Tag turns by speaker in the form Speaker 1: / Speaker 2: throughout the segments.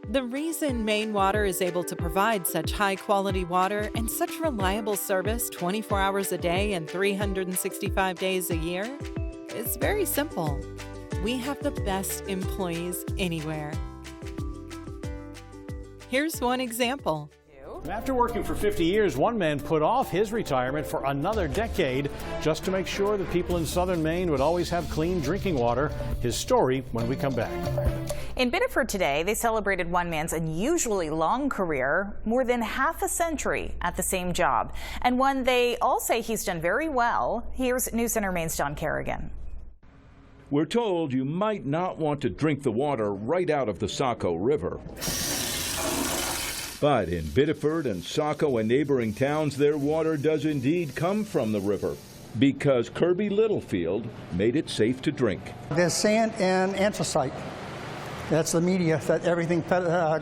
Speaker 1: The reason Maine Water is able to provide such high quality water and such reliable service 24 hours a day and 365 days a year is very simple. We have the best employees anywhere. Here's one example.
Speaker 2: After working for 50 years, one man put off his retirement for another decade just to make sure that people in southern Maine would always have clean drinking water. His story when we come back.
Speaker 3: In Biddeford today, they celebrated one man's unusually long career, more than half a century at the same job, and one they all say he's done very well. Here's News Center Maine's John Kerrigan.
Speaker 4: We're told you might not want to drink the water right out of the Saco River. But in Biddeford and Saco and neighboring towns, their water does indeed come from the river because Kirby Littlefield made it safe to drink.
Speaker 5: There's sand and anthracite. That's the media that everything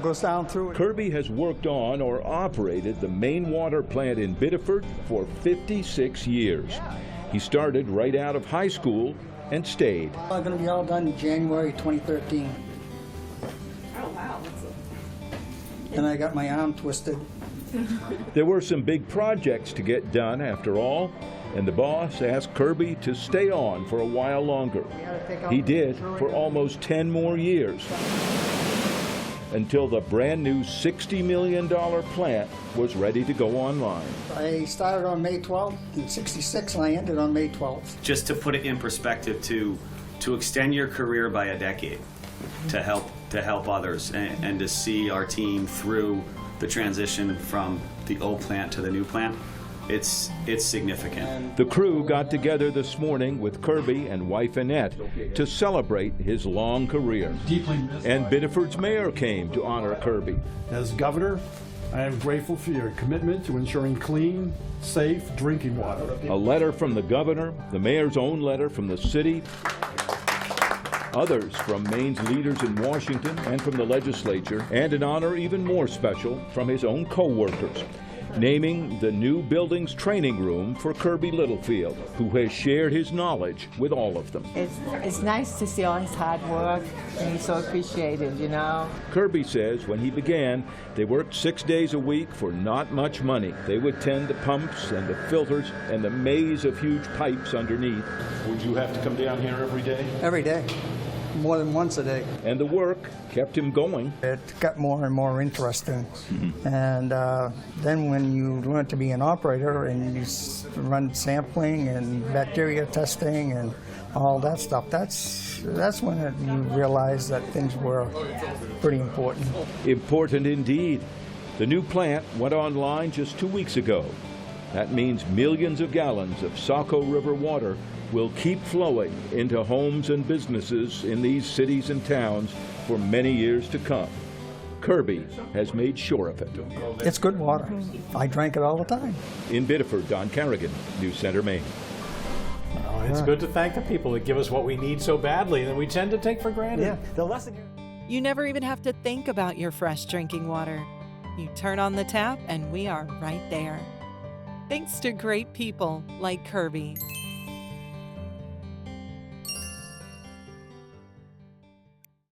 Speaker 5: goes down through.
Speaker 4: Kirby has worked on or operated the main water plant in Biddeford for 56 years. He started right out of high school and stayed.
Speaker 5: I'm going to be all done in January 2013.
Speaker 6: Oh, wow.
Speaker 5: And I got my arm twisted.
Speaker 4: There were some big projects to get done after all, and the boss asked Kirby to stay on for a while longer. He did for almost 10 more years, until the brand new $60 million plant was ready to go online.
Speaker 5: I started on May 12th in '66 and I ended on May 12th.
Speaker 7: Just to put it in perspective, to extend your career by a decade, to help others and to see our team through the transition from the old plant to the new plant, it's significant.
Speaker 4: The crew got together this morning with Kirby and wife Annette to celebrate his long career. And Biddeford's mayor came to honor Kirby.
Speaker 8: As governor, I am grateful for your commitment to ensuring clean, safe drinking water.
Speaker 4: A letter from the governor, the mayor's own letter from the city, others from Maine's leaders in Washington and from the legislature, and an honor even more special from his own co-workers, naming the new building's training room for Kirby Littlefield, who has shared his knowledge with all of them.
Speaker 9: It's nice to see all his hard work, and he's so appreciated, you know.
Speaker 4: Kirby says when he began, they worked 6 days a week for not much money. They would tend the pumps and the filters and the maze of huge pipes underneath.
Speaker 2: Would you have to come down here every day?
Speaker 5: Every day, more than once a day.
Speaker 4: And the work kept him going.
Speaker 5: It got more and more interesting. And then when you learn to be an operator and you run sampling and bacteria testing and all that stuff, that's when you realize that things were pretty important.
Speaker 4: Important indeed. The new plant went online just 2 weeks ago. That means millions of gallons of Saco River water will keep flowing into homes and businesses in these cities and towns for many years to come. Kirby has made sure of it.
Speaker 5: It's good water. I drank it all the time.
Speaker 4: In Biddeford, Don Carrigan, News Center, Maine.
Speaker 2: Oh, it's good to thank the people that give us what we need so badly that we tend to take for granted.
Speaker 5: Yeah, the lesson here.
Speaker 1: You never even have to think about your fresh drinking water. You turn on the tap and we are right there. Thanks to great people like Kirby.